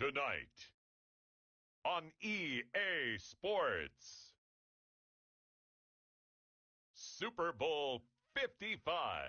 Tonight on EA Sports, Super Bowl 55.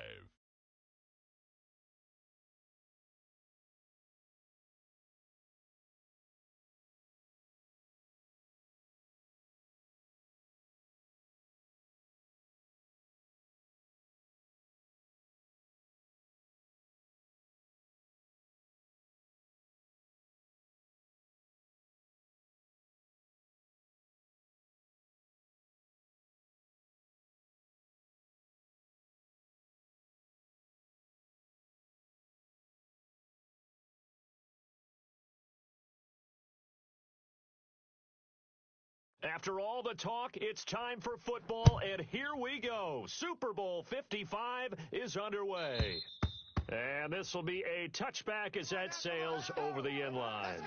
After all the talk, it's time for football, and here we go. Super Bowl 55 is underway. And this will be a touchback as that sails over the end line.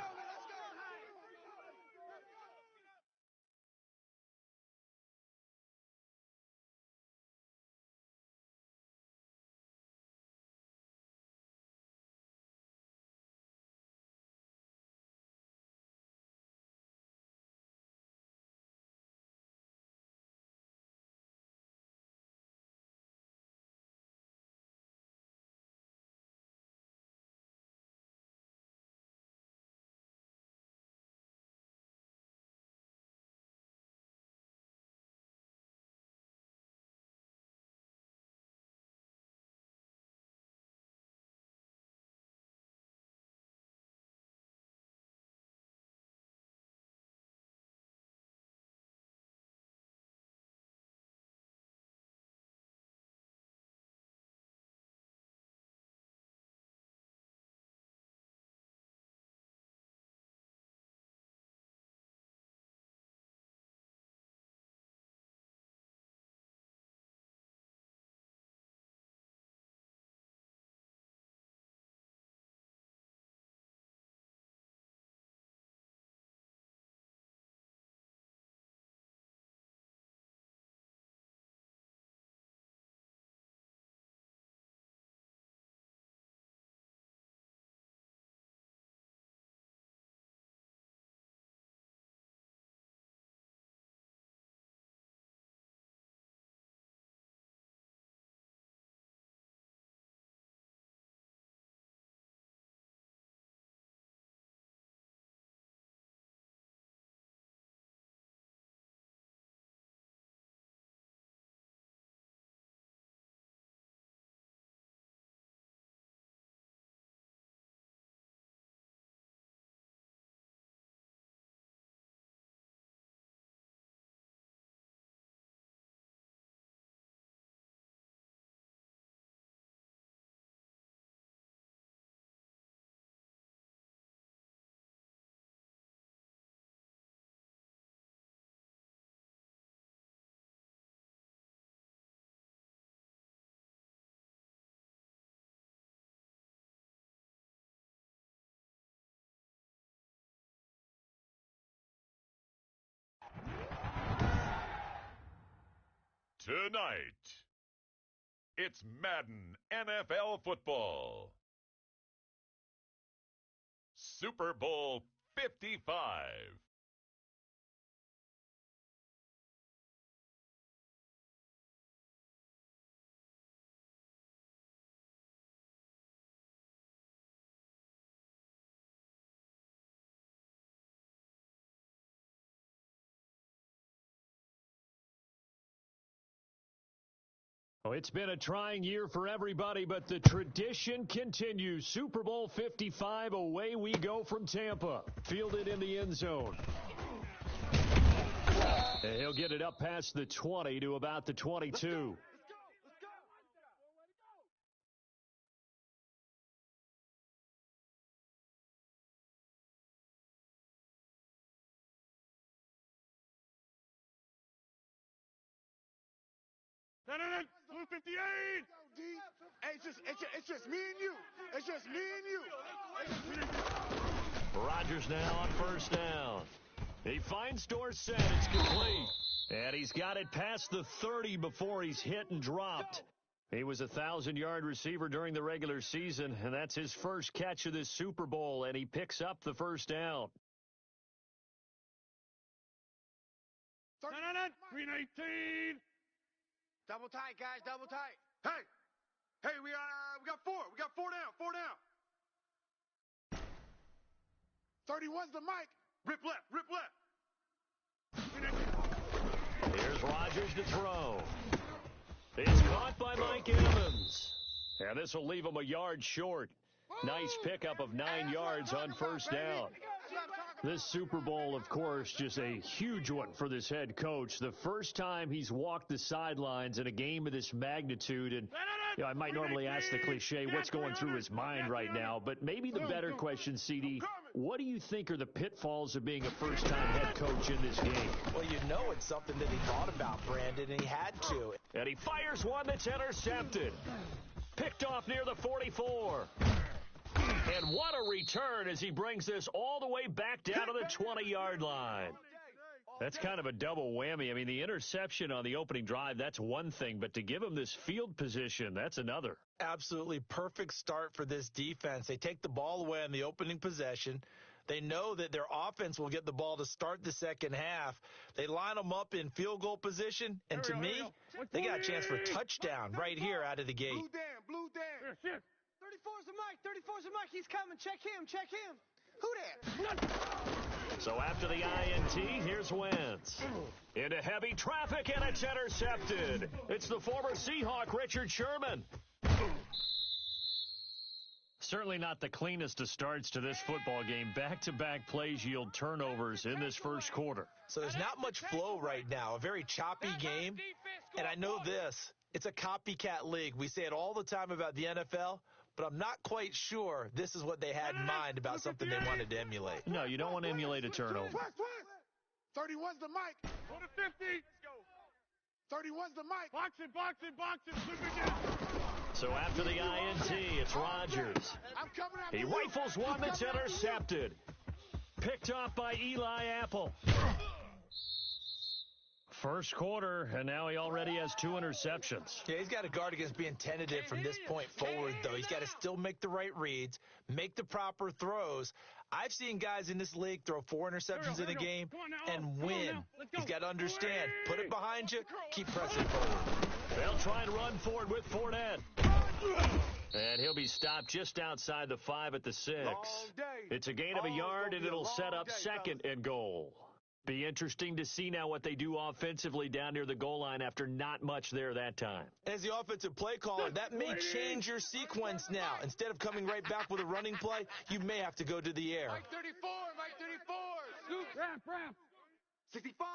Tonight, it's Madden NFL football. Super Bowl 55. Oh, it's been a trying year for everybody, but the tradition continues. Super Bowl 55, away we go from Tampa. Fielded in the end zone. And he'll get it up past the 20 to about the 22. No, Blue 58. Hey, it's just me and you. It's just me and you. Rodgers now on first down. He finds Dorsett. It's complete. And he's got it past the 30 before he's hit and dropped. He was a 1,000-yard receiver during the regular season, and that's his first catch of this Super Bowl, and he picks up the first down. 319. Double tight, guys. Double tight. Hey, we got four. We got four down. 31's the mic. Rip left. 319. Here's Rodgers to throw. It's caught by Mike Evans. And this will leave him a yard short. Nice pickup of 9 yards on first down. This Super Bowl, of course, just a huge one for this head coach. The first time he's walked the sidelines in a game of this magnitude. And I might normally ask the cliche, what's going through his mind right now? But maybe the better question, CD, what do you think are the pitfalls of being a first-time head coach in this game? Well, you know it's something that he thought about, Brandon, and he had to. And he fires one that's intercepted. Picked off near the 44. And what a return as he brings this all the way back down to the 20-yard line. That's kind of a double whammy. I mean, the interception on the opening drive, that's one thing. But to give him this field position, that's another. Absolutely perfect start for this defense. They take the ball away on the opening possession. They know that their offense will get the ball to start the second half. They line them up in field goal position. And to me, they got a chance for a touchdown right here out of the gate. Blue Dan. 34's the mic. He's coming. Check him. Who that? So after the INT, here's Wentz. Into heavy traffic, and it's intercepted. It's the former Seahawk, Richard Sherman. Certainly not the cleanest of starts to this football game. Back-to-back plays yield turnovers in this first quarter. So there's not much flow right now. A very choppy game. And I know this. It's a copycat league. We say it all the time about the NFL. But I'm not quite sure this is what they had in mind about something they wanted to emulate. No, you don't want to emulate a turnover. 31's the mic. Go to 50. 31's the mic. Boxing. So after the INT, it's Rodgers. He rifles one that's intercepted. Picked off by Eli Apple. First quarter, and now he already has 2 interceptions. Yeah, he's got to guard against being tentative from this point forward, though. He's got to still make the right reads, make the proper throws. I've seen guys in this league throw 4 interceptions in a game and win. He's got to understand, put it behind you, keep pressing forward. They'll try and run forward with Fournette. And he'll be stopped just outside the 5 at the 6. It's a gain of a yard, and it'll set up second and goal. Be interesting to see now what they do offensively down near the goal line after not much there that time. As the offensive play caller, that may change your sequence now. Instead of coming right back with a running play, you may have to go to the air. Mike 34. Scoop. Ramp. 65.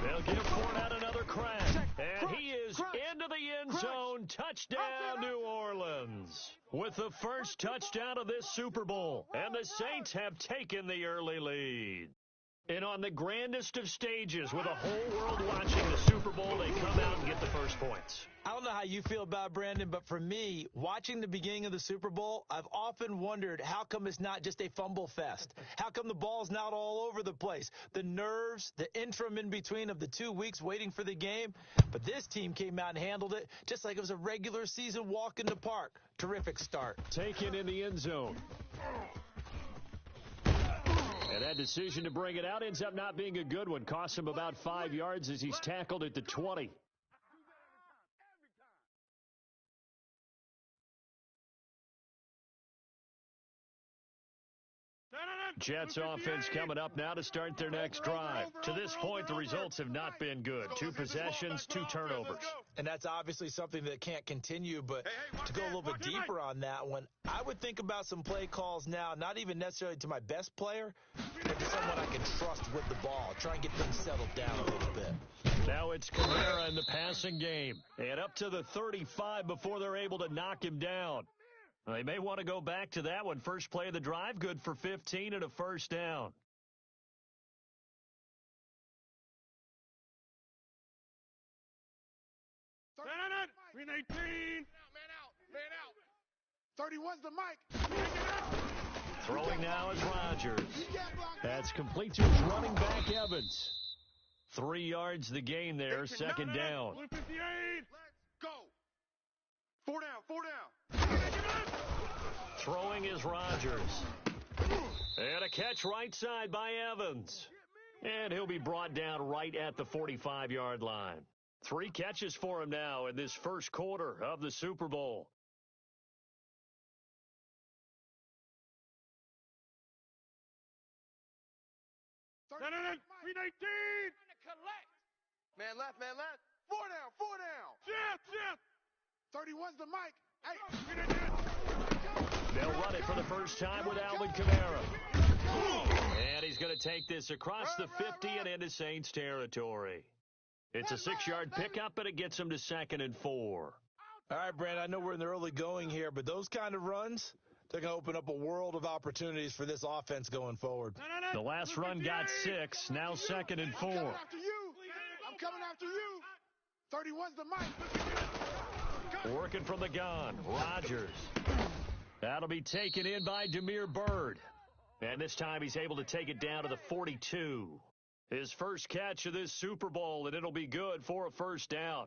They'll give Fournette another crack. And he is into the end zone. Touchdown, New Orleans. With the first touchdown of this Super Bowl. And the Saints have taken the early lead. And on the grandest of stages, with a whole world watching the Super Bowl, they come out and get the first points. I don't know how you feel about it, Brandon, but for me, watching the beginning of the Super Bowl, I've often wondered how come it's not just a fumble fest? How come the ball's not all over the place? The nerves, the interim in between of the 2 weeks waiting for the game. But this team came out and handled it just like it was a regular season walk in the park. Terrific start. Taken in the end zone. And that decision to bring it out ends up not being a good one. Costs him about 5 yards as he's tackled at the 20. Jets offense coming up now to start their next drive. To this point, the results have not been good. 2 possessions, 2 turnovers. And that's obviously something that can't continue, but to go a little bit deeper on that one, I would think about some play calls now, not even necessarily to my best player, but to someone I can trust with the ball. Try and get things settled down a little bit. Now it's Kamara in the passing game. And up to the 35 before they're able to knock him down. They may want to go back to that one. First play of the drive, good for 15 and a first down. Man out. 31's the mic. Throwing now is Rodgers. That's complete to his running back, Evans. 3 yards the gain there, second down. Let's go. 4 down, 4 down. Throwing is Rodgers. And a catch right side by Evans. And he'll be brought down right at the 45-yard line. 3 catches for him now in this first quarter of the Super Bowl. No. 319. Man left, man left. 4 down, 4 down. Chip. 31's the mic. Hey. They'll run it for the first time with Alvin Kamara. And he's going to take this across the 50 and into Saints territory. It's a 6-yard pickup, and it gets him to 2nd and 4. All right, Brandon, I know we're in the early going here, but those kind of runs, they're going to open up a world of opportunities for this offense going forward. The last run got 6, now 2nd and 4. I'm coming after you. 31's the mic. Working from the gun, Rodgers. That'll be taken in by Damiere Byrd. And this time he's able to take it down to the 42. His first catch of this Super Bowl, and it'll be good for a first down.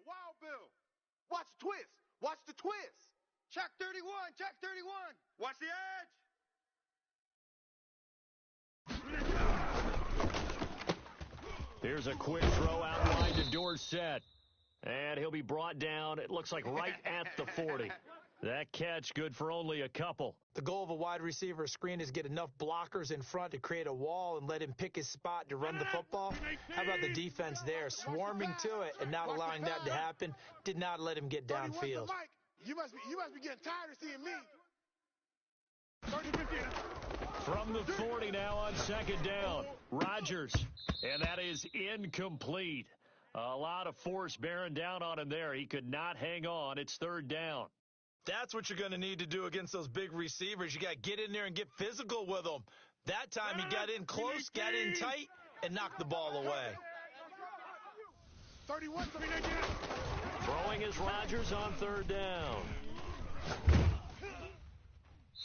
Wild Bill. Watch the twist. Watch the twist. Check 31. Check 31. Watch the edge. Here's a quick throw out wide to Dorsett. And he'll be brought down, it looks like right at the 40. That catch good for only a couple. The goal of a wide receiver screen is get enough blockers in front to create a wall and let him pick his spot to run the football. How about the defense there, swarming to it and not allowing that to happen? Did not let him get downfield. You must be getting tired of seeing me. 30-50. From the 40 now on 2nd down, Rodgers. And that is incomplete. A lot of force bearing down on him there. He could not hang on. It's 3rd down. That's what you're going to need to do against those big receivers. You got to get in there and get physical with them. That time he got in close, got in tight, and knocked the ball away. 31. Throwing is Rodgers on 3rd down.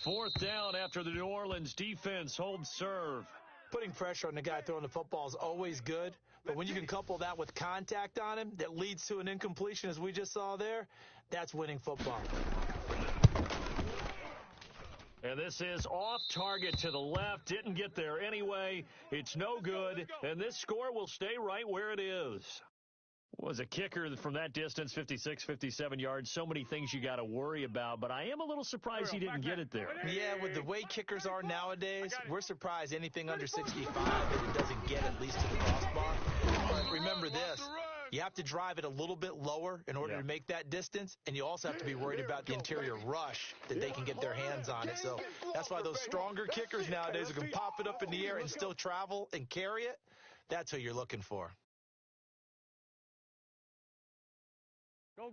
4th down after the New Orleans defense holds serve. Putting pressure on the guy throwing the football is always good, but when you can couple that with contact on him that leads to an incompletion, as we just saw there, that's winning football. And this is off target to the left. Didn't get there anyway. It's no good, and this score will stay right where it is. Was a kicker from that distance, 56, 57 yards. So many things you got to worry about, but I am a a little surprised he didn't get it there. Yeah, with the way kickers are nowadays, we're surprised anything under 65 that it doesn't get at least to the crossbar. But remember this, you have to drive it a little bit lower in order to make that distance, and you also have to be worried about the interior rush that they can get their hands on it. So that's why those stronger kickers nowadays who can pop it up in the air and still travel and carry it, that's who you're looking for.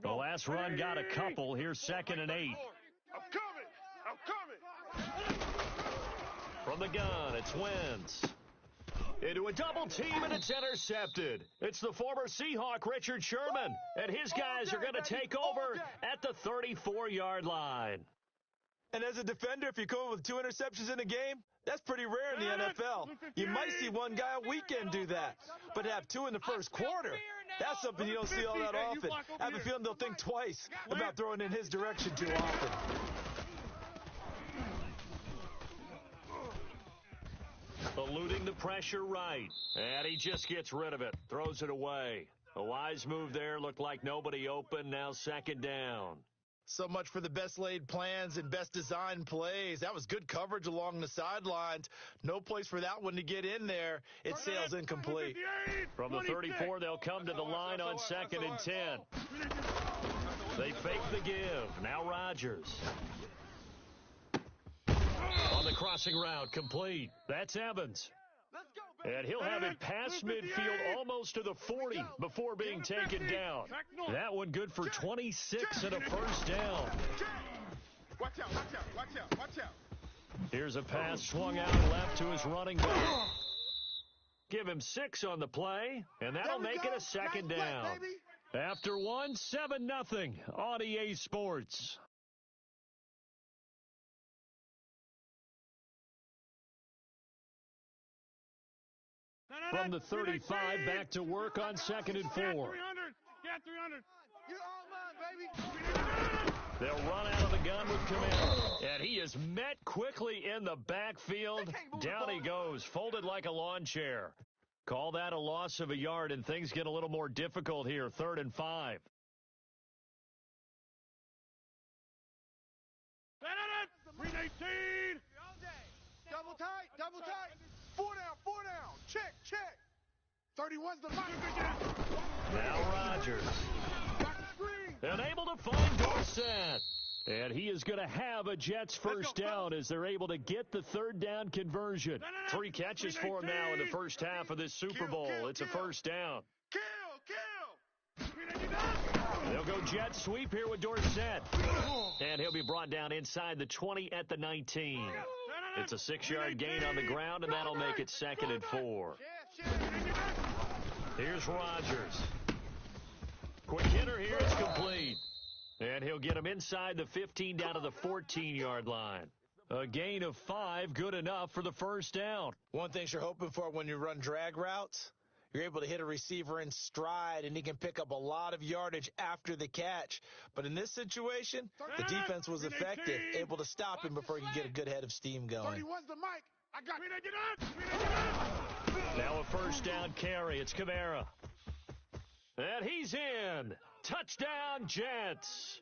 The last run got a couple. Here's 2nd and 8. I'm coming. From the gun, it's Wentz. Into a double team, and it's intercepted. It's the former Seahawk, Richard Sherman, and his guys are going to take over at the 34-yard line. And as a defender, if you come up with 2 interceptions in a game, that's pretty rare in the NFL. You might see one guy a weekend do that, but to have 2 in the first quarter, that's something you don't see all that often. I have a feeling they'll think twice about throwing in his direction too often. Eluding the pressure right, and he just gets rid of it, throws it away. A wise move there, looked like nobody open, now 2nd down. So much for the best laid plans and best designed plays. That was good coverage along the sidelines. No place for that one to get in there. It sails incomplete. From the 34, they'll come to the line on 2nd and 10. They fake the give. Now Rodgers. On the crossing route, complete. That's Evans. And he'll have it past midfield almost to the 40 before being taken down. That one good for 26 and a first down. Watch out. Here's a pass swung out left to his running back. Give him 6 on the play, and that'll make it a 2nd down. After 1, 7-0 on EA Sports. From the 35, back to work on 2nd and 4. Get 300. Get 300. You all mine, baby. They'll run out of the gun with Kamara. And he is met quickly in the backfield. Down he goes, folded like a lawn chair. Call that a loss of a yard, and things get a little more difficult here. 3rd and 5. 318. Double tight, double tight. 4 down. Check. 31's the mic. Now Rodgers. Back screen. And able to find Dorsett. And he is going to have a Jets first down as they're able to get the 3rd down conversion. 3 catches for him now in the first half of this Super Bowl. It's a first down. Kill. They'll go jet sweep here with Dorsett. And he'll be brought down inside the 20 at the 19. It's a 6-yard gain on the ground, and that'll make it 2nd and 4. Here's Rodgers. Quick hitter here is complete. And he'll get him inside the 15 down to the 14-yard line. A gain of 5, good enough for the first down. One thing you're hoping for when you run drag routes, you're able to hit a receiver in stride, and he can pick up a lot of yardage after the catch. But in this situation, the defense was effective, able to stop him before he could get a good head of steam going. 31's the mic. I got Now a first down carry. It's Kamara. And he's in. Touchdown, Jets.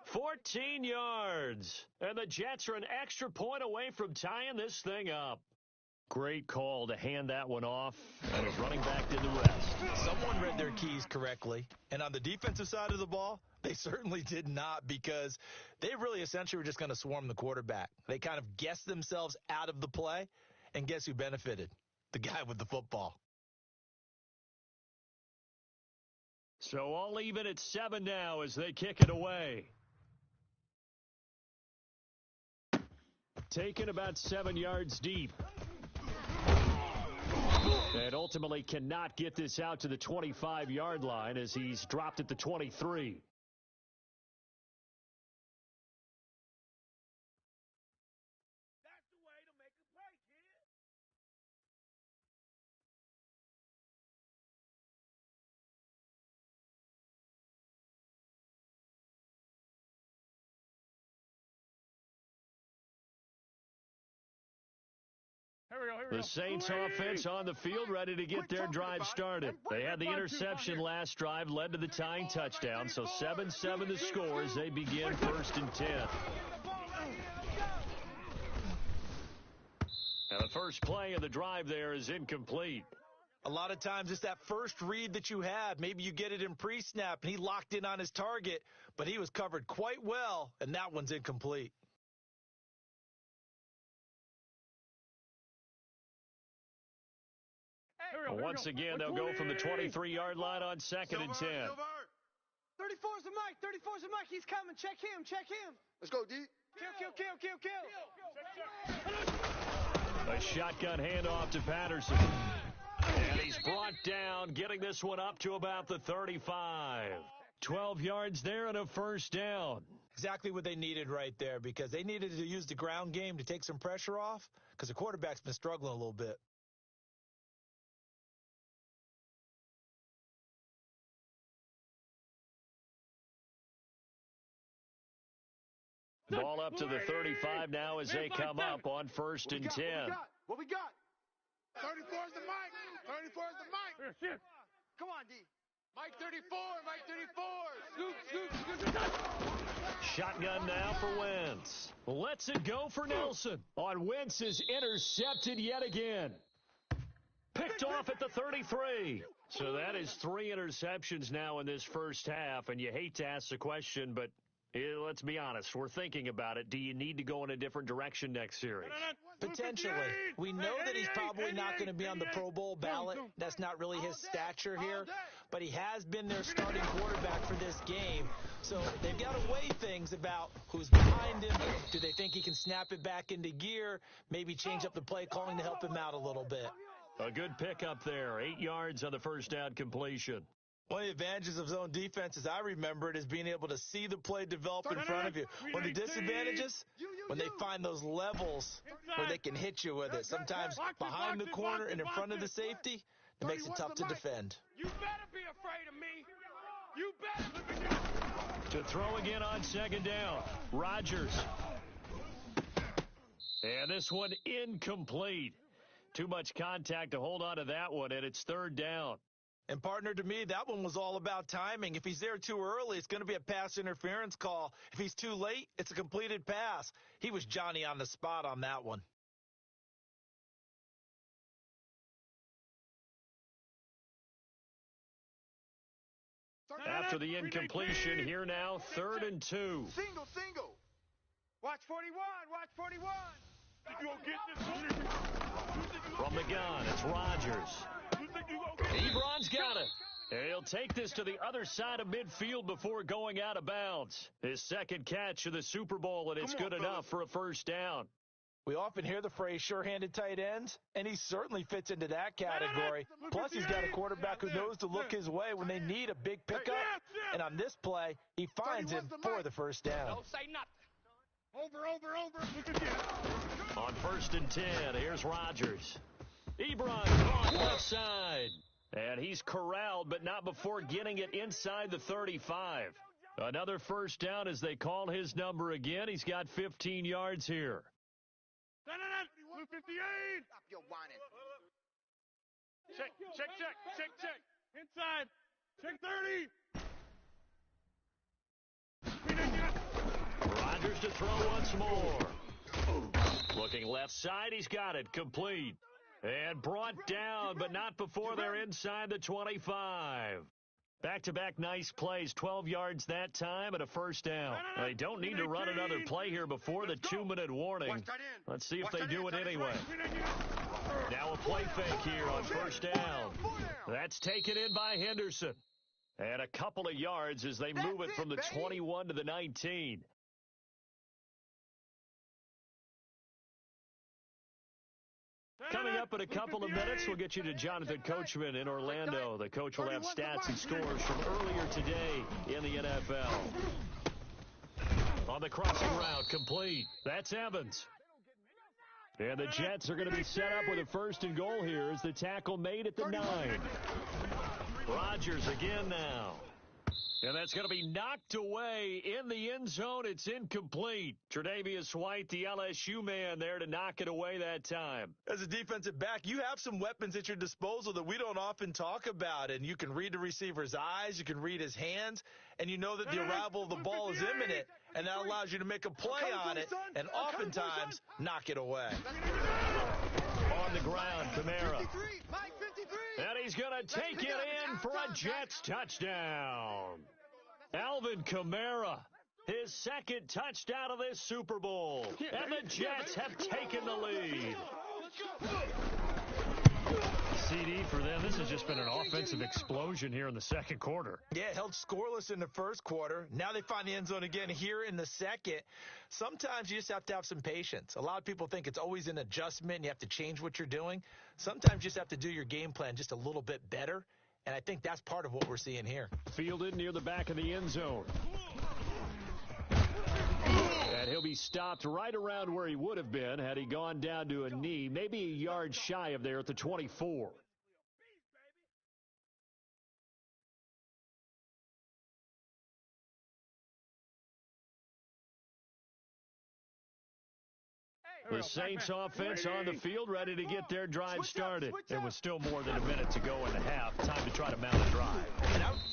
14 yards. And the Jets are an extra point away from tying this thing up. Great call to hand that one off, and his running back did the rest. Someone read their keys correctly, and on the defensive side of the ball, they certainly did not, because they really essentially were just going to swarm the quarterback. They kind of guessed themselves out of the play, and guess who benefited? The guy with the football. So all even at 7 now as they kick it away. Taken about 7 yards deep. And ultimately cannot get this out to the 25-yard line as he's dropped at the 23. That's the way to make a play, kid. Here we go. The Saints offense on the field, ready to get their drive started. They had the interception last drive, led to the tying touchdown, so 7-7 the score as they begin 1st and 10. Now the first play of the drive there is incomplete. A lot of times it's that first read that you have. Maybe you get it in pre-snap, and he locked in on his target, but he was covered quite well, and that one's incomplete. Once again, they'll go from the 23-yard line on 2nd and 10. 34's the mic. He's coming. Check him. Let's go, D. Kill. A shotgun handoff to Patterson. And he's brought down, getting this one up to about the 35. 12 yards there and a first down. Exactly what they needed right there, because they needed to use the ground game to take some pressure off, because the quarterback's been struggling a little bit. Ball up to the 35 now as they come up on 1st and 10. What we got? 34's the mic. Come on, D. Mike 34. Scoop. Shotgun now for Wentz. Lets it go for Nelson. On Wentz is intercepted yet again. Picked off at the 33. So that is 3 interceptions now in this first half, and you hate to ask the question, but let's be honest. We're thinking about it. Do you need to go in a different direction next series? Potentially. We know that he's probably not going to be on the Pro Bowl ballot. That's not really his stature here. But he has been their starting quarterback for this game. So they've got to weigh things about who's behind him. Do they think he can snap it back into gear? Maybe change up the play calling to help him out a little bit. A good pickup there. 8 yards on the first down completion. One of the advantages of zone defense, as I remember it, is being able to see the play develop in front of you. One of the disadvantages, when they find those levels where they can hit you with it. Sometimes behind the corner and in front of the safety, It makes it tough to defend. You better be afraid of me. You better. To throw again on second down, Rodgers. And this one incomplete. Too much contact to hold on to that one, and it's third down. And, partner, to me, that one was all about timing. If he's there too early, it's going to be a pass interference call. If he's too late, it's a completed pass. He was Johnny on the spot on that one. After the incompletion, here now, 3rd and 2. Single. Watch 41. Watch 41. You gonna get this one? From the gun, it's Rodgers. Ebron's got it. He'll take this to the other side of midfield before going out of bounds. His second catch of the Super Bowl, and it's good enough for a first down. We often hear the phrase sure-handed tight ends, and he certainly fits into that category. Plus, he's got a quarterback who knows to look his way when they need a big pickup. And on this play, he finds him for the first down. Don't say nothing. Over. Look at you. On 1st and 10, here's Rodgers. Ebron caught left side. And he's corralled, but not before getting it inside the 35. Another first down as they call his number again. He's got 15 yards here. Blue 58. Stop your whining. Check. Inside. Check 30. Rodgers to throw once more. Looking left side, he's got it. Complete. And brought down, but not before they're inside the 25. Back-to-back nice plays, 12 yards that time and a first down. They don't need to run another play here before the 2-minute warning. Let's see if they do it anyway. Now a play fake here on first down. That's taken in by Henderson. And a couple of yards as they move it from the 21 to the 19. Coming up in a couple of minutes, we'll get you to Jonathan Coachman in Orlando. The coach will have stats and scores from earlier today in the NFL. On the crossing route, complete. That's Evans. And the Jets are going to be set up with a 1st and goal here as the tackle made at the 9. Rodgers again now. And that's going to be knocked away in the end zone. It's incomplete. Tre'Davious White, the LSU man, there to knock it away that time. As a defensive back, you have some weapons at your disposal that we don't often talk about. And you can read the receiver's eyes, you can read his hands, and you know that the arrival of the ball is imminent. And that allows you to make a play on it and oftentimes knock it away. On the ground, Kamara. And he's going to take it in for a Jets touchdown. Alvin Kamara, his second touchdown of this Super Bowl. And the Jets have taken the lead. CD for them. This has just been an offensive explosion here in the second quarter. Yeah, held scoreless in the first quarter. Now they find the end zone again here in the second. Sometimes you just have to have some patience. A lot of people think it's always an adjustment and you have to change what you're doing. Sometimes you just have to do your game plan just a little bit better, and I think that's part of what we're seeing here. Fielded near the back of the end zone. And he'll be stopped right around where he would have been had he gone down to a knee, maybe a yard shy of there at the 24. The Saints offense on the field, ready to get their drive started. There was still more than a minute to go in the half. Time to try to mount a drive.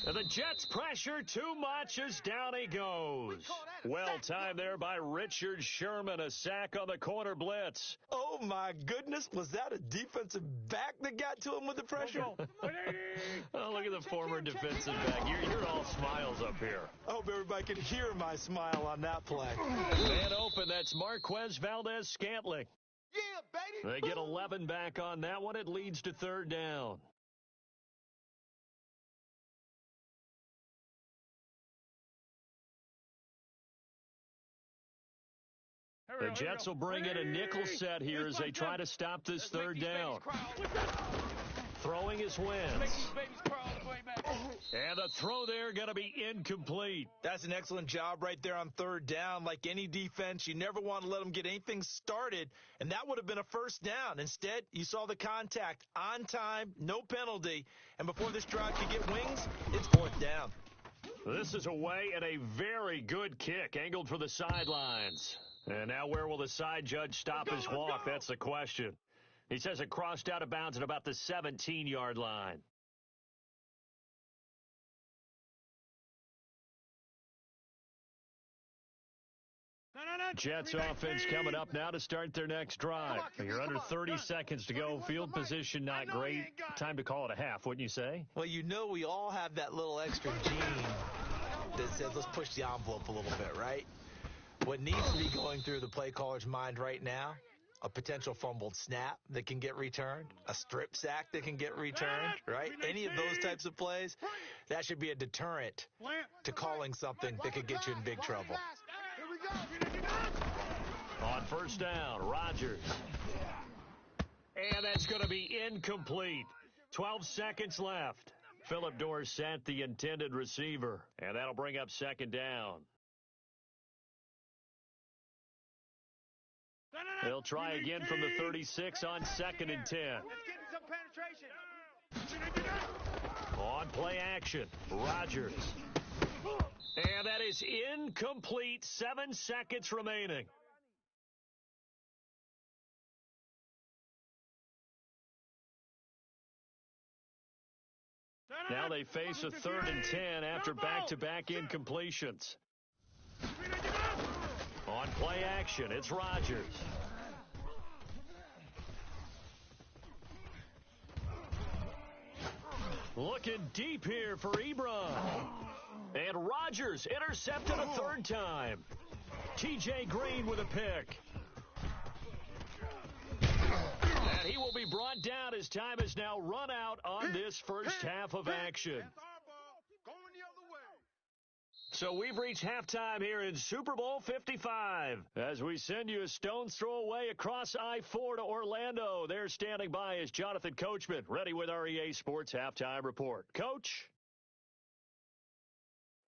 And the Jets pressure too much as down he goes. Well timed there by Richard Sherman. A sack on the corner blitz. Oh, my goodness. Was that a defensive back that got to him with the pressure? Oh, look at the former defensive back. You're all smiles up here. I hope everybody can hear my smile on that play. Man open, that's Marquez Valdes-Scantling. Yeah, baby. They get 11 back on that one. It leads to third down. The Jets will bring in a nickel set here as they try to stop this third down. Throwing his wins. And And the throw there going to be incomplete. That's an excellent job right there on third down. Like any defense, you never want to let them get anything started, and that would have been a first down. Instead, you saw the contact on time, no penalty, and before this drive could get wings, it's fourth down. This is away and a very good kick, angled for the sidelines. And now where will the side judge stop his walk? That's the question. He says it crossed out of bounds at about the 17-yard line. Jets offense coming up now to start their next drive. You're under 30 seconds to go. Field position not great. Time to call it a half, wouldn't you say? Well, you know we all have that little extra gene that says let's push the envelope a little bit, right? What needs to be going through the play caller's mind right now, a potential fumbled snap that can get returned, a strip sack that can get returned, right? Any of those types of plays, that should be a deterrent to calling something that could get you in big trouble. On first down, Rodgers. And that's going to be incomplete. 12 seconds left. Philip Dorsett, the intended receiver. And that'll bring up second down. They'll try again from the 36 on 2nd and 10. On play action, Rodgers. And that is incomplete. 7 seconds remaining. Now they face a 3rd and 10 after back-to-back incompletions. On play action, it's Rodgers. Looking deep here for Ebron. And Rodgers intercepted a 3rd time. T.J. Green with a pick. And he will be brought down as time is now run out on this first half of action. So we've reached halftime here in Super Bowl 55. As we send you a stone's throw away across I-4 to Orlando. There standing by is Jonathan Coachman, ready with our EA Sports Halftime Report. Coach?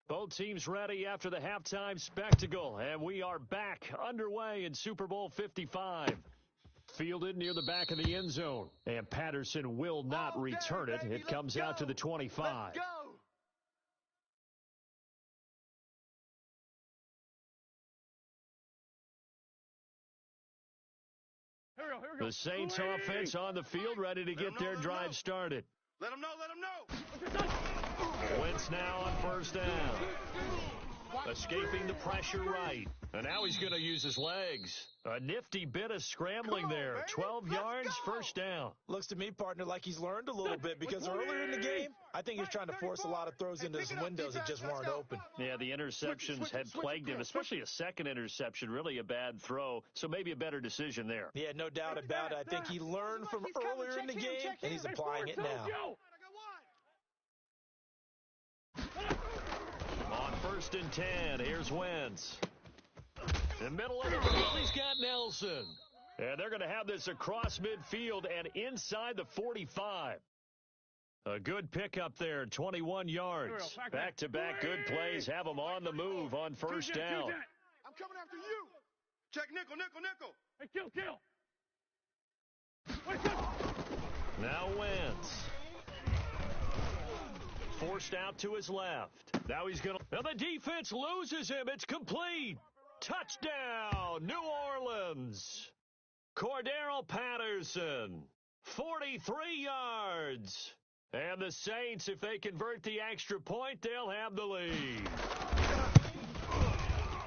Both teams ready after the halftime spectacle, and we are back underway in Super Bowl 55. Fielded near the back of the end zone, and Patterson will not return it. It comes out to the 25. The Saints offense on the field, ready to get their drive started. Let them know. Wentz now on first down. Escaping the pressure right. And now he's going to use his legs. A nifty bit of scrambling there. 12 yards, first down. Looks to me, partner, like he's learned a little bit because earlier in the game, I think he was trying to force a lot of throws into his windows that just weren't open. Yeah, the interceptions had plagued him, especially a second interception, really a bad throw. So maybe a better decision there. Yeah, no doubt about it. I think he learned from earlier in the game, and he's applying it now. On 1st and 10, here's Wentz. In the middle of the field, he's got Nelson. And they're going to have this across midfield and inside the 45. A good pickup there, 21 yards. Back-to-back good plays have them on the move on first down. I'm coming after you. Check nickel. Hey, kill. Now Wentz. Forced out to his left. Now he's going to... Now the defense loses him. It's complete. Touchdown, New Orleans. Cordero Patterson, 43 yards. And the Saints, if they convert the extra point, they'll have the lead.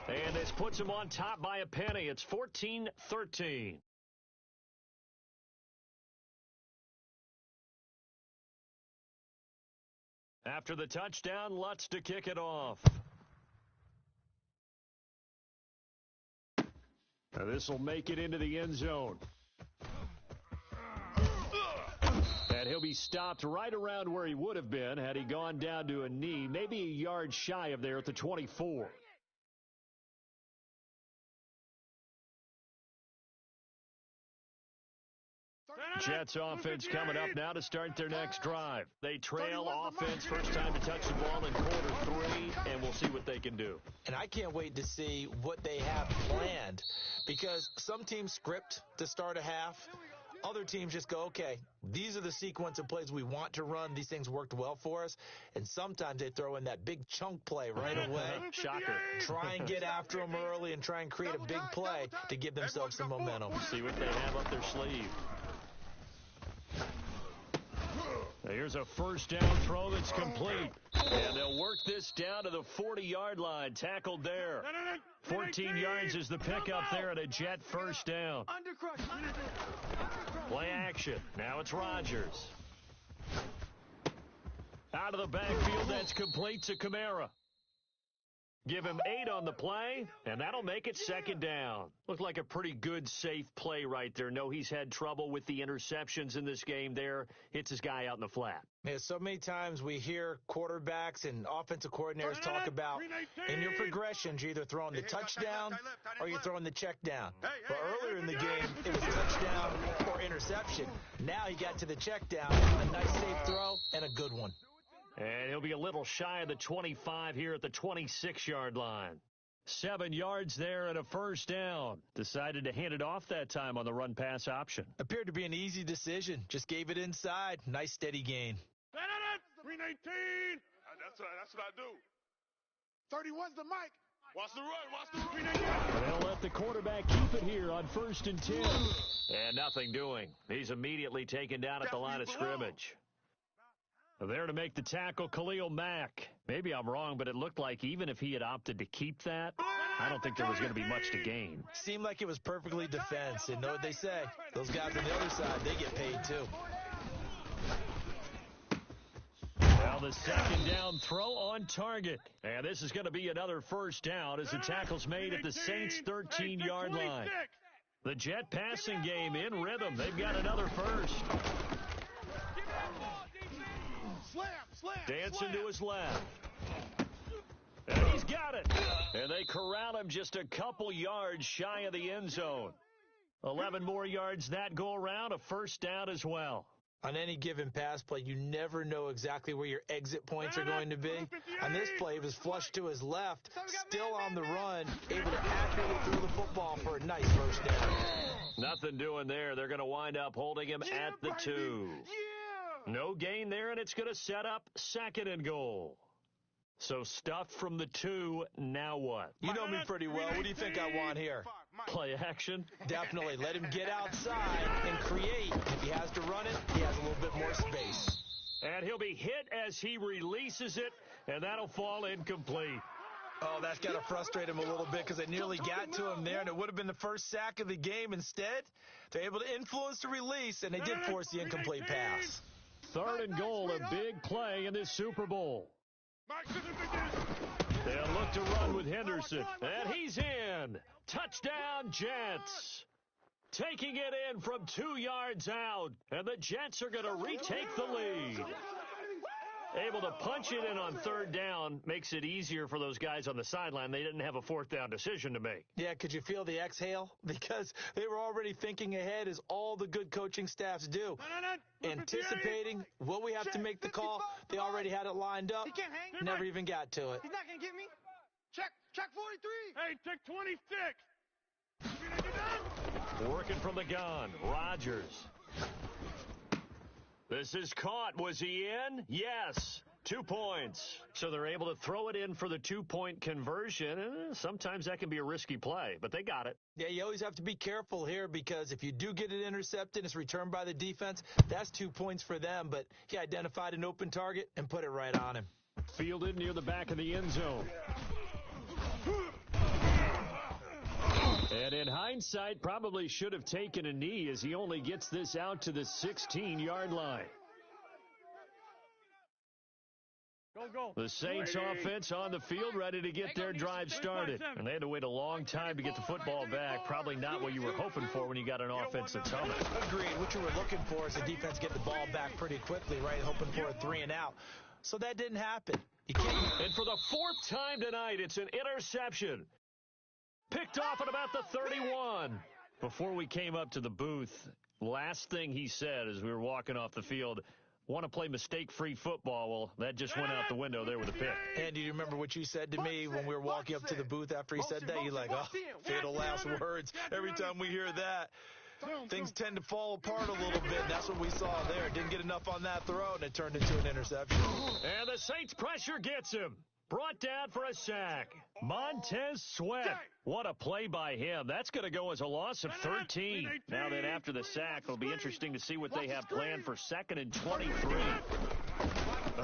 And this puts them on top by a penny. It's 14-13. After the touchdown, Lutz to kick it off. Now this will make it into the end zone. And he'll be stopped right around where he would have been had he gone down to a knee, maybe a yard shy of there at the 24. Jets offense coming up now to start their next drive. They trail offense, first time to touch the ball in quarter 3, and we'll see what they can do. And I can't wait to see what they have planned, because some teams script to start a half. Other teams just go, okay, these are the sequence of plays we want to run. These things worked well for us. And sometimes they throw in that big chunk play right away. Shocker. Try and get after them early and try and create a big play to give themselves some momentum. See what they have up their sleeve. Here's a first down throw that's complete. And they'll work this down to the 40-yard line. Tackled there. 14 yards is the pickup there at a Jet first down. Play action. Now it's Rodgers. Out of the backfield, that's complete to Kamara. Give him 8 on the play, and that'll make it second down. Looked like a pretty good, safe play right there. No, he's had trouble with the interceptions in this game there. Hits his guy out in the flat. Yeah, so many times we hear quarterbacks and offensive coordinators talk about in your progressions, you're either throwing the touchdown or you're throwing the check down. But earlier in the game, it was touchdown or interception. Now he got to the check down, a nice safe throw, and a good one. And he'll be a little shy of the 25 here at the 26-yard line. 7 yards there and a first down. Decided to hand it off that time on the run-pass option. Appeared to be an easy decision. Just gave it inside. Nice steady gain. 319. That's what I do. 31's the mic. Watch the run. They'll let the quarterback keep it here on 1st and 10. And nothing doing. He's immediately taken down at the line of scrimmage. There to make the tackle, Khalil Mack. Maybe I'm wrong, but it looked like even if he had opted to keep that, I don't think there was going to be much to gain. Seemed like it was perfectly defense, and know what they say. Those guys on the other side, they get paid too. Well, the second down throw on target. And this is going to be another first down as the tackle's made at the Saints' 13-yard line. The Jet passing game in rhythm. They've got another first. Dancing to his left. And he's got it. And they corral him just a couple yards shy of the end zone. 11 more yards that go around, a first down as well. On any given pass play, you never know exactly where your exit points are going to be. On this play, he was flushed to his left, still on the run, able to accurately throw the football for a nice first down. Nothing doing there. They're going to wind up holding him at the 2. No gain there, and it's going to set up 2nd and goal. So stuffed from the 2, now what? You know me pretty well. What do you think I want here? Play action? Definitely. Let him get outside and create. If he has to run it, he has a little bit more space. And he'll be hit as he releases it, and that'll fall incomplete. Oh, that's got to frustrate him a little bit because they nearly got to him there, and it would have been the first sack of the game. Instead, they're able to influence the release, and they did force the incomplete pass. 3rd and goal, a big play in this Super Bowl. They'll look to run with Henderson, and he's in. Touchdown, Jets. Taking it in from 2 yards out, and the Jets are going to retake the lead. Able to punch it in on 3rd down makes it easier for those guys on the sideline. They didn't have a 4th down decision to make. Yeah, could you feel the exhale? Because they were already thinking ahead, as all the good coaching staffs do. Anticipating, will we have to make the call? They already had it lined up. Never even got to it. He's not going to get me. Check 43. Hey, check 26. Working from the gun, Rodgers. This is caught. Was he in? Yes. 2 points. So they're able to throw it in for the 2-point conversion. Sometimes that can be a risky play, but they got it. Yeah, you always have to be careful here because if you do get it intercepted, it's returned by the defense. That's 2 points for them, but he identified an open target and put it right on him. Fielded near the back of the end zone. And in hindsight, probably should have taken a knee as he only gets this out to the 16-yard line. Go. The Saints offense on the field, ready to get their drive started. And they had to wait a long time to get the football back. Probably not what you were hoping for when you got an offense that's humming. Agreed. What you were looking for is the defense get the ball back pretty quickly, right? Hoping for a 3 and out. So that didn't happen. And for the 4th time tonight, it's an interception. Picked off at about the 31. Before we came up to the booth, Last thing he said as we were walking off the field, want to play mistake-free football. Well, that just went out the window there with a pick. Andy, do you remember what you said to me when we were walking up to the booth after he said that? You're like, oh, fatal last words. Every time we hear that, things tend to fall apart a little bit. And that's what we saw there. Didn't get enough on that throw, and it turned into an interception. And the Saints pressure gets him. Brought down for a sack. Montez Sweat. What a play by him. That's going to go as a loss of 13. Now then, after the sack, it'll be interesting to see what they have planned for 2nd and 23.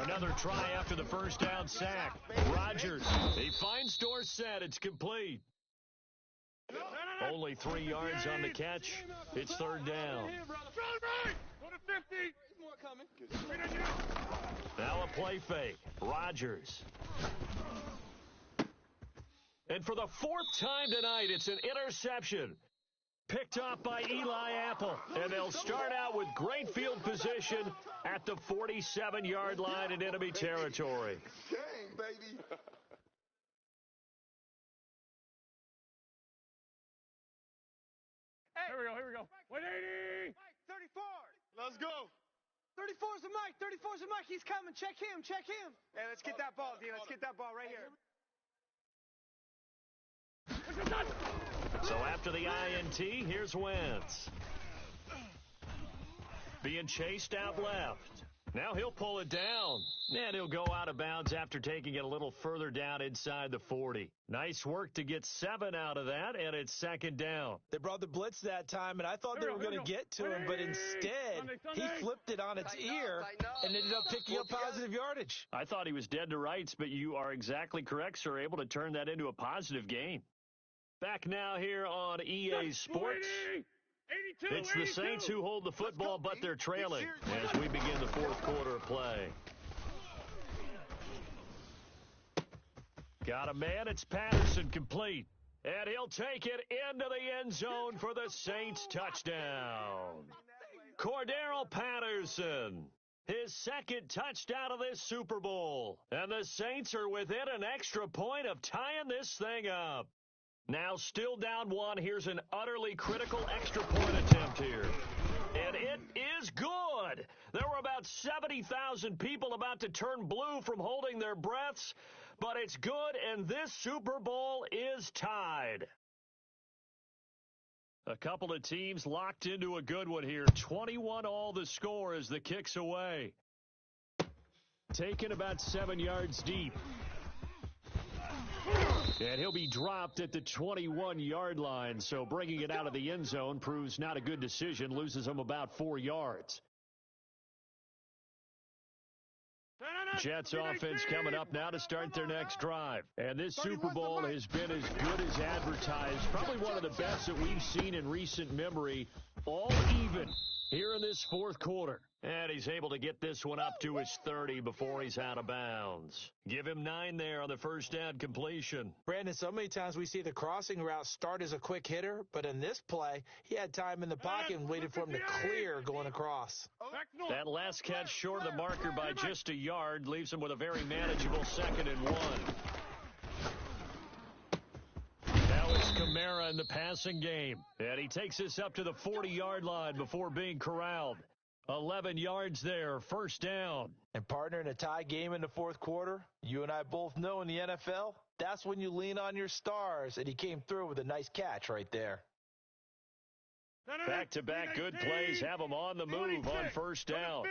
Another try after the first down sack. Rodgers. He finds Dorsett. It's complete. Only 3 yards on the catch. It's 3rd down. Now a play fake. Rodgers. And for the 4th time tonight, it's an interception. Picked off by Eli Apple. And they'll start out with great field position at the 47-yard line in enemy territory. Dang, baby. Here we go. 180. 34. Let's go. 34's the Mike. 34's the Mike. He's coming. Check him. Hey, let's get that ball, D. Let's get that ball right here. So after the INT, here's Wentz. Being chased out left. Now he'll pull it down. And he'll go out of bounds after taking it a little further down inside the 40. Nice work to get 7 out of that, and it's 2nd down. They brought the blitz that time, and I thought they were going to get to him, but instead he flipped it on its ear and ended up picking up positive yardage. I thought he was dead to rights, but you are exactly correct, sir, able to turn that into a positive gain. Back now here on EA Sports. It's the Saints who hold the football, but they're trailing as we begin the 4th quarter of play. Got a man, it's Patterson, complete. And he'll take it into the end zone for the Saints touchdown. Cordero Patterson, his 2nd touchdown of this Super Bowl. And the Saints are within an extra point of tying this thing up. Now still down 1. Here's an utterly critical extra point attempt here. And it is good. There were about 70,000 people about to turn blue from holding their breaths, but it's good, and this Super Bowl is tied. A couple of teams locked into a good one here. 21-all the score as the kick's away. Taken about 7 yards deep. And he'll be dropped at the 21-yard line, so bringing it out of the end zone proves not a good decision, loses him about 4 yards. Jets offense coming up now to start their next drive. And this Super Bowl has been as good as advertised. Probably one of the best that we've seen in recent memory. All even here in this 4th quarter. And he's able to get this one up to his 30 before he's out of bounds. Give him 9 there on the first down completion. Brandon, so many times we see the crossing route start as a quick hitter, but in this play, he had time in the pocket and waited for him to clear going across. That last catch short of the marker by just a yard leaves him with a very manageable 2nd and 1. Now it's Kamara in the passing game. And he takes this up to the 40-yard line before being corralled. 11 yards there, first down. And partner, in a tie game in the 4th quarter, you and I both know in the NFL, that's when you lean on your stars, and he came through with a nice catch right there. Back-to-back good plays have him on the move on first down.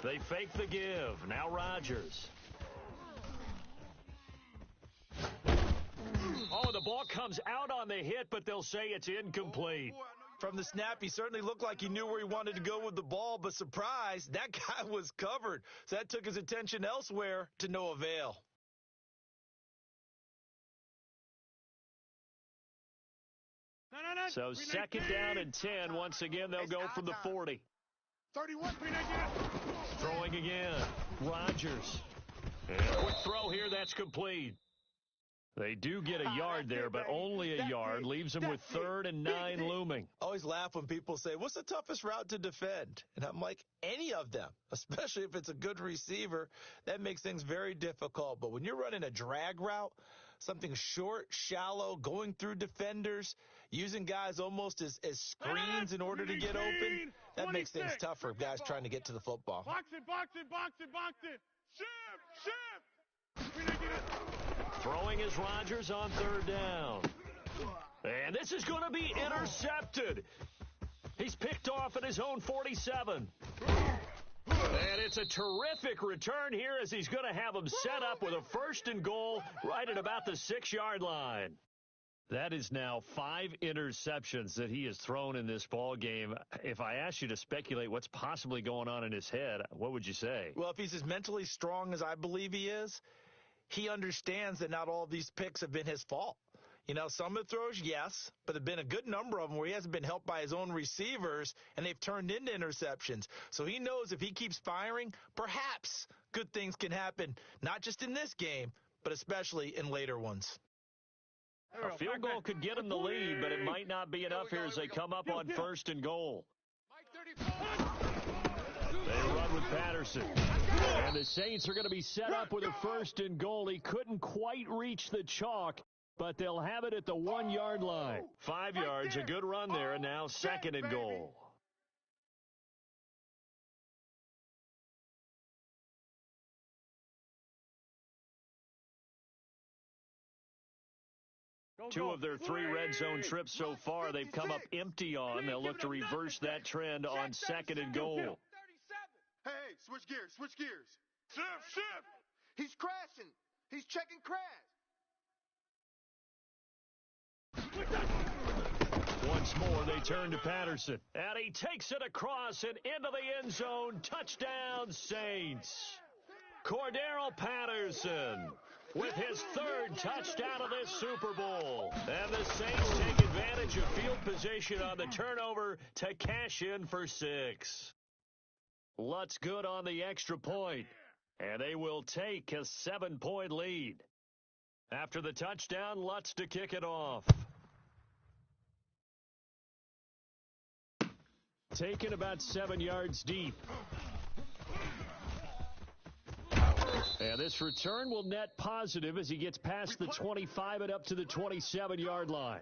They fake the give. Now Rodgers. Oh, the ball comes out on the hit, but they'll say it's incomplete. From the snap, he certainly looked like he knew where he wanted to go with the ball, but surprise, that guy was covered. So that took his attention elsewhere to no avail. So 2nd down and 10. Once again, they'll go from the 40. 31. Throwing again. Rodgers. And a quick throw here. That's complete. They do get a yard there, but only a yard. Leaves them with 3rd and 9 looming. I always laugh when people say, what's the toughest route to defend? And I'm like, any of them, especially if it's a good receiver. That makes things very difficult. But when you're running a drag route, something short, shallow, going through defenders, using guys almost as screens in order to get open. That makes things tough for guys trying to get to the football. Box it, box it, box it, box it. Shift, shift. We didn't get it. Throwing is Rodgers on third down. And this is going to be intercepted. He's picked off at his own 47. And it's a terrific return here as he's going to have him set up with a 1st and goal right at about the 6-yard line. That is now 5 interceptions that he has thrown in this ball game. If I asked you to speculate what's possibly going on in his head, what would you say? Well, if he's as mentally strong as I believe he is, he understands that not all of these picks have been his fault. You know, some of the throws, yes, but there have been a good number of them where he hasn't been helped by his own receivers, and they've turned into interceptions. So he knows if he keeps firing, perhaps good things can happen, not just in this game, but especially in later ones. A field goal could get him the lead, but it might not be enough here as they come up on 1st and goal. They run with Patterson. And the Saints are going to be set up with a 1st and goal. He couldn't quite reach the chalk, but they'll have it at the 1-yard line. 5 yards, a good run there, and now 2nd and goal. Two of their 3 red zone trips so far, they've come up empty on. They'll look to reverse that trend on 2nd and goal. Hey, switch gears, switch gears. Shift, shift. He's crashing. He's checking crash. Once more, they turn to Patterson. And he takes it across and into the end zone. Touchdown, Saints. Cordero Patterson with his 3rd touchdown of this Super Bowl. And the Saints take advantage of field position on the turnover to cash in for 6. Lutz good on the extra point, and they will take a 7-point lead. After the touchdown, Lutz to kick it off. Taken about 7 yards deep. And this return will net positive as he gets past the 25 and up to the 27-yard line.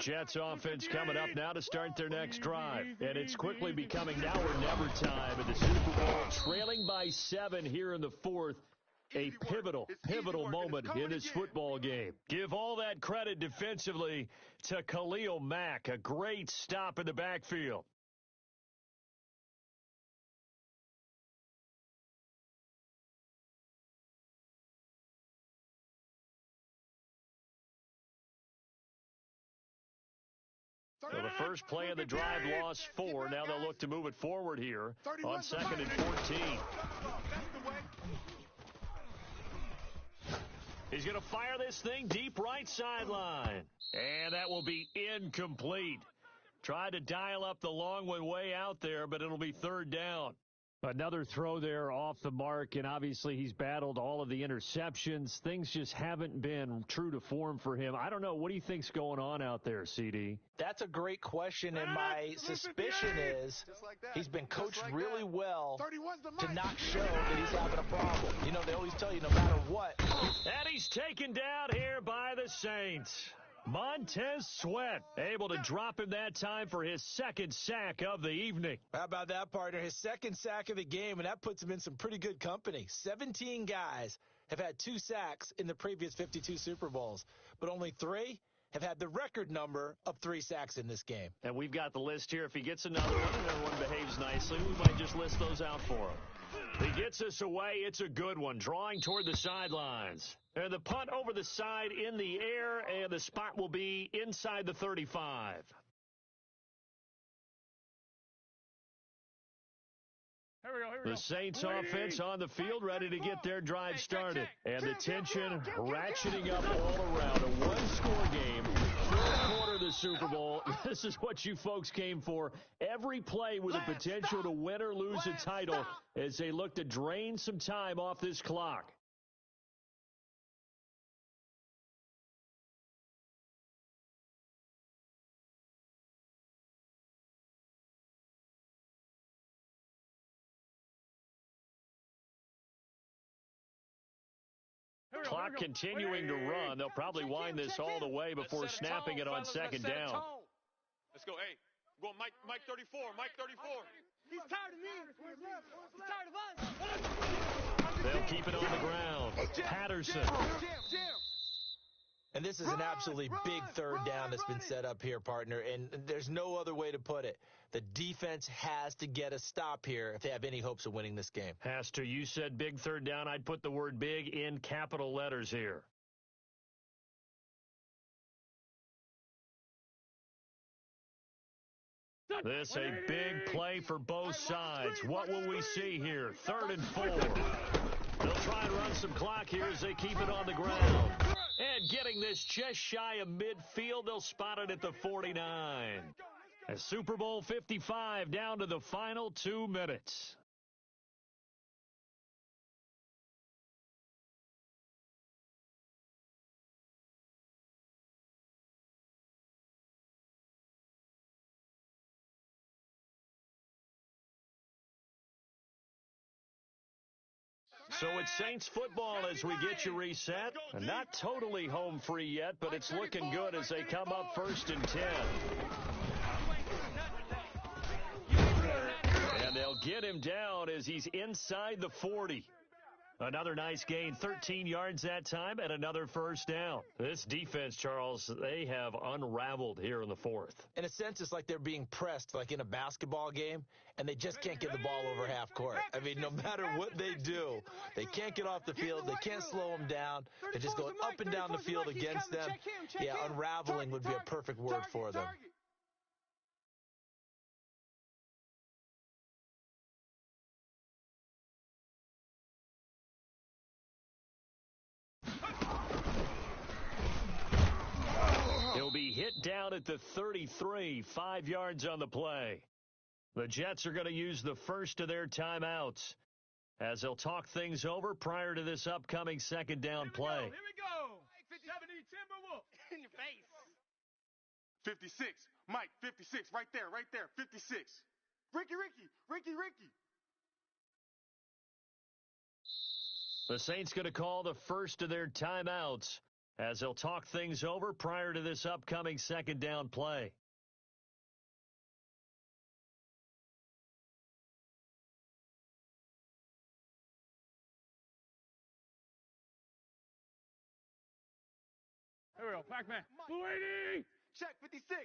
Jets offense coming up now to start their next drive. And it's quickly becoming now or never time in the Super Bowl. Trailing by 7 here in the 4th. A pivotal moment in this football game. Give all that credit defensively to Khalil Mack. A great stop in the backfield. So the first play of the drive lost 4. Now they'll look to move it forward here on 2nd and 14. He's going to fire this thing deep right sideline. And that will be incomplete. Tried to dial up the long one way out there, but it'll be 3rd down. Another throw there off the mark, and obviously he's battled all of the interceptions. Things just haven't been true to form for him. I don't know. What do you think's going on out there, CD? That's a great question, and my suspicion is he's been coached really well to not show that he's having a problem. You know, they always tell you no matter what. And he's taken down here by the Saints. Montez Sweat able to drop him that time for his 2nd sack of the evening. How about that, partner? His 2nd sack of the game, and that puts him in some pretty good company. 17 guys have had 2 sacks in the previous 52 Super Bowls, but only 3 have had the record number of 3 sacks in this game. And we've got the list here. If he gets another one and everyone behaves nicely, we might just list those out for him. He gets us away. It's a good one. Drawing toward the sidelines. And the punt over the side in the air, and the spot will be inside the 35. Here we go. The Saints offense on the field, ready to get their drive started. And the tension ratcheting up all around. A one-score game, 4th quarter of the Super Bowl. This is what you folks came for. Every play with the potential to win or lose a title as they look to drain some time off this clock. clock continuing to run. They'll probably wind this all the way before snapping it on second down. Let's go. Hey, go on, Mike 34. Mike 34. He's tired of me. He's tired of us. They'll keep it on the ground. Patterson. Jam. And this is an absolutely big third down that's been set up here, partner, and there's no other way to put it. The defense has to get a stop here if they have any hopes of winning this game. Has to. You said big third down. I'd put the word big in capital letters here. This a big play for both sides. What will we see here? 3rd and 4. They'll try and run some clock here as they keep it on the ground. And getting this just shy of midfield, they'll spot it at the 49. A Super Bowl 55 down to the final 2 minutes. So it's Saints football as we get you reset. Not totally home free yet, but it's looking good as they come up 1st and 10. And they'll get him down as he's inside the 40. Another nice gain, 13 yards that time, and another first down. This defense, Charles, they have unraveled here in the 4th. In a sense, it's like they're being pressed like in a basketball game, and they just can't get the ball over half court. I mean, no matter what they do, they can't get off the field. They can't slow them down. They're just going up and down the field against them. Yeah, unraveling would be a perfect word for them. He'll be hit down at the 33, 5 yards on the play. The Jets are going to use the first of their timeouts as they'll talk things over prior to this upcoming second down play. Here we go. 70 Timberwolves. In your face. 56. Mike 56. Right there. 56. Ricky. The Saints going to call the first of their timeouts as they'll talk things over prior to this upcoming second down play. Here we go. Pac-Man. Blue 80. Check 56.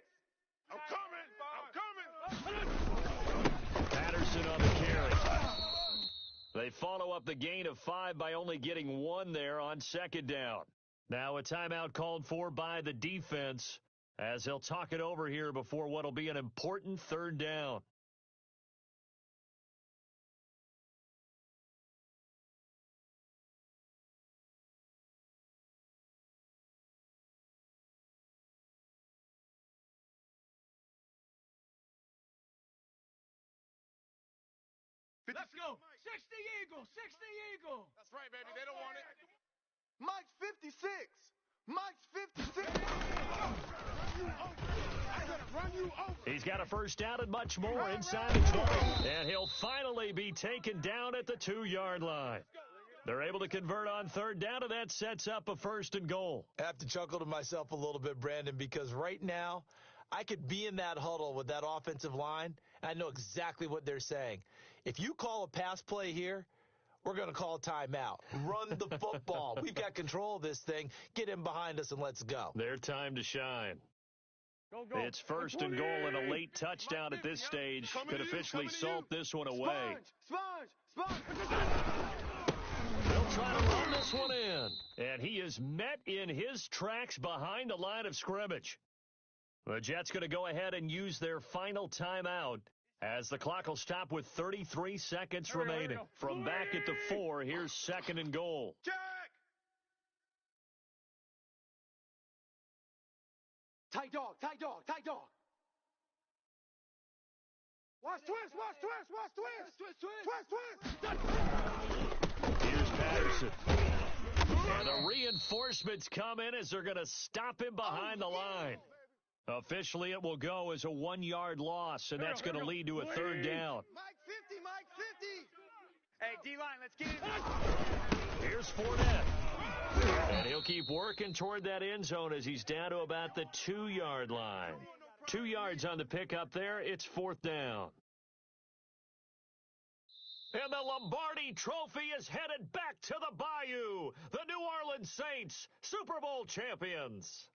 I'm coming. Patterson on the carry. They follow up the gain of 5 by only getting 1 there on second down. Now a timeout called for by the defense as they'll talk it over here before what will be an important third down. Let's go. 60 Eagle. 60 Eagle. That's right, baby. They don't want it. Mike's 56. Mike's 56. Run you over. He's got a first down and much more inside the 20. And he'll finally be taken down at the 2-yard line. They're able to convert on third down, and that sets up a 1st and goal. I have to chuckle to myself a little bit, Brandon, because right now I could be in that huddle with that offensive line, and I know exactly what they're saying. If you call a pass play here, we're going to call a timeout. Run the football. We've got control of this thing. Get him behind us and let's go. Their time to shine. Go. It's 1st and goal, and a late touchdown at this stage could officially salt this one away. Sponge. They'll try to run this one in. And he is met in his tracks behind the line of scrimmage. The Jets going to go ahead and use their final timeout as the clock will stop with 33 seconds remaining. From back at the 4, here's 2nd and goal. Jack. Tight dog. Watch twist. Here's Patterson. And the reinforcements come in as they're going to stop him behind the line. Officially, it will go as a 1-yard loss, and that's going to lead to a third down. Mike 50. Hey, D-line, let's get it. Here's Fournette. keep working toward that end zone as he's down to about the 2-yard line. 2 yards on the pickup there. It's 4th down. And the Lombardi Trophy is headed back to the Bayou. The New Orleans Saints, Super Bowl champions.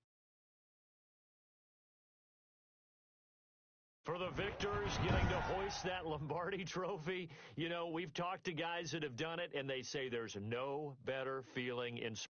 For the victors getting to hoist that Lombardi Trophy, you know, we've talked to guys that have done it, and they say there's no better feeling in sports.